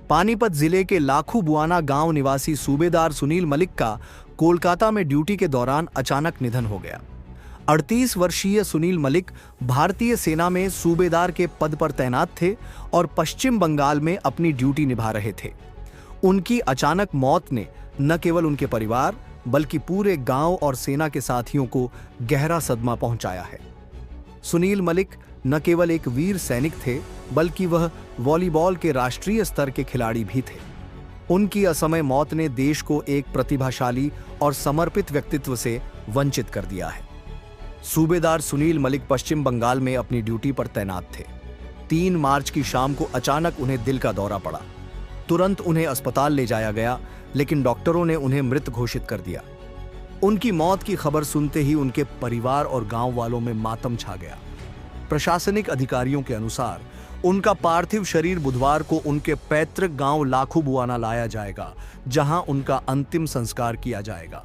पानीपत जिले के लाखू बुआना गांव निवासी सूबेदार सुनील मलिक का कोलकाता में ड्यूटी के दौरान अचानक निधन हो गया। 38 वर्षीय सुनील मलिक भारतीय सेना में सूबेदार के पद पर तैनात थे और पश्चिम बंगाल में अपनी ड्यूटी निभा रहे थे। उनकी अचानक मौत ने न केवल उनके परिवार बल्कि पूरे गांव और सेना के साथियों को गहरा सदमा पहुंचाया है। सुनील मलिक न केवल एक वीर सैनिक थे बल्कि वह वॉलीबॉल के राष्ट्रीय स्तर के खिलाड़ी भी थे। उनकी असमय मौत ने देश को एक प्रतिभाशाली और समर्पित व्यक्तित्व से वंचित कर दिया है। सूबेदार सुनील मलिक पश्चिम बंगाल में अपनी ड्यूटी पर तैनात थे। 3 मार्च की शाम को अचानक उन्हें दिल का दौरा पड़ा। तुरंत उन्हें अस्पताल ले जाया गया, लेकिन डॉक्टरों ने उन्हें मृत घोषित कर दिया। उनकी मौत की खबर सुनते ही उनके परिवार और गांव वालों में मातम छा गया। प्रशासनिक अधिकारियों के अनुसार उनका पार्थिव शरीर बुधवार को उनके पैतृक गांव लाखू बुआना लाया जाएगा, जहां उनका अंतिम संस्कार किया जाएगा।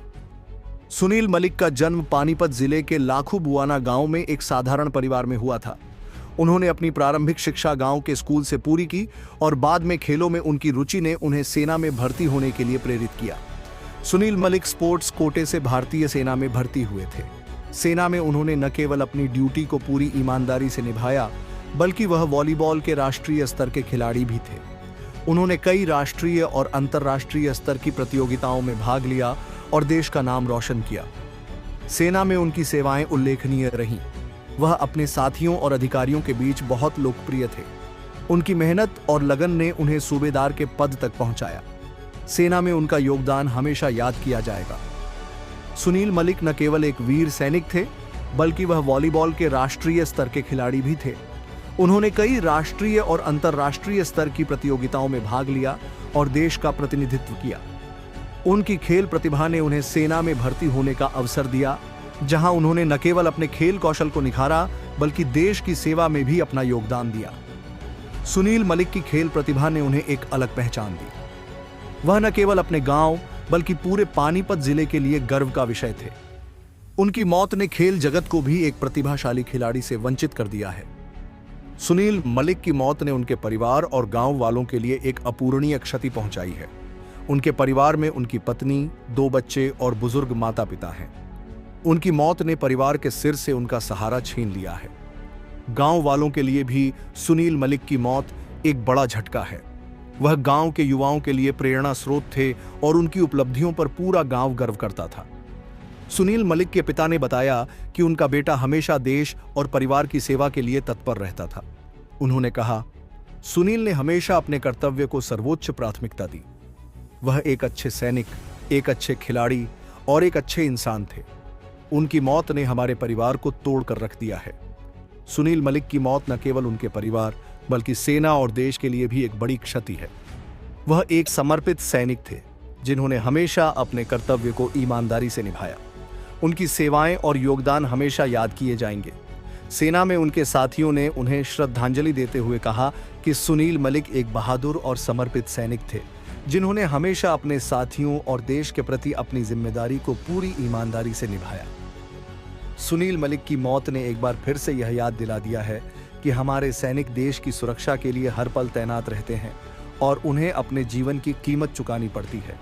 सुनील मलिक का जन्म पानीपत जिले के लाखू बुआना गांव में एक साधारण परिवार में हुआ था। उन्होंने अपनी प्रारंभिक शिक्षा गांव के स्कूल से पूरी की और बाद में खेलों में उनकी रुचि ने उन्हें सेना में भर्ती होने के लिए प्रेरित किया। सुनील मलिक स्पोर्ट्स कोटे से भारतीय सेना में भर्ती हुए थे। सेना में उन्होंने न केवल अपनी ड्यूटी को पूरी ईमानदारी से निभाया, बल्कि वह वॉलीबॉल के राष्ट्रीय स्तर के खिलाड़ी भी थे। उन्होंने कई राष्ट्रीय और अंतर्राष्ट्रीय स्तर की प्रतियोगिताओं में भाग लिया और देश का नाम रोशन किया। सेना में उनकी सेवाएं उल्लेखनीय रहीं। वह अपने साथियों और अधिकारियों के बीच बहुत लोकप्रिय थे। उनकी मेहनत और लगन ने उन्हें सूबेदार के पद तक पहुंचाया। सेना में उनका योगदान हमेशा याद किया जाएगा। सुनील मलिक न केवल एक वीर सैनिक थे, बल्कि वह वॉलीबॉल के राष्ट्रीय स्तर के खिलाड़ी भी थे। उन्होंने कई राष्ट्रीय और अंतर्राष्ट्रीय स्तर की प्रतियोगिताओं में भाग लिया और देश का प्रतिनिधित्व किया। उनकी खेल प्रतिभा ने उन्हें सेना में भर्ती होने का अवसर दिया, जहां उन्होंने न केवल अपने खेल कौशल को निखारा बल्कि देश की सेवा में भी अपना योगदान दिया। सुनील मलिक की खेल प्रतिभा ने उन्हें एक अलग पहचान दी। वह न केवल अपने गांव बल्कि पूरे पानीपत जिले के लिए गर्व का विषय थे। उनकी मौत ने खेल जगत को भी एक प्रतिभाशाली खिलाड़ी से वंचित कर दिया है। सुनील मलिक की मौत ने उनके परिवार और गांव वालों के लिए एक अपूरणीय क्षति पहुंचाई है। उनके परिवार में उनकी पत्नी, 2 बच्चे और बुजुर्ग माता पिता हैं। उनकी मौत ने परिवार के सिर से उनका सहारा छीन लिया है। गांव वालों के लिए भी सुनील मलिक की मौत एक बड़ा झटका है। वह गांव के युवाओं के लिए प्रेरणा स्रोत थे और उनकी उपलब्धियों पर पूरा गांव गर्व करता था। सुनील मलिक के पिता ने बताया कि उनका बेटा हमेशा देश और परिवार की सेवा के लिए तत्पर रहता था। उन्होंने कहा, सुनील ने हमेशा अपने कर्तव्य को सर्वोच्च प्राथमिकता दी। वह एक अच्छे सैनिक, एक अच्छे खिलाड़ी और एक अच्छे इंसान थे। उनकी मौत ने हमारे परिवार को तोड़ कर रख दिया है। सुनील मलिक की मौत न केवल उनके परिवार बल्कि सेना और देश के लिए भी एक बड़ी क्षति है। वह एक समर्पित सैनिक थे जिन्होंने हमेशा अपने कर्तव्य को ईमानदारी से निभाया। उनकी सेवाएं और योगदान हमेशा याद किए जाएंगे। सेना में उनके साथियों ने उन्हें श्रद्धांजलि देते हुए कहा कि सुनील मलिक एक बहादुर और समर्पित सैनिक थे जिन्होंने हमेशा अपने साथियों और देश के प्रति अपनी जिम्मेदारी को पूरी ईमानदारी से निभाया। सुनील मलिक की मौत ने एक बार फिर से यह याद दिला दिया है कि हमारे सैनिक देश की सुरक्षा के लिए हर पल तैनात रहते हैं और उन्हें अपने जीवन की कीमत चुकानी पड़ती है।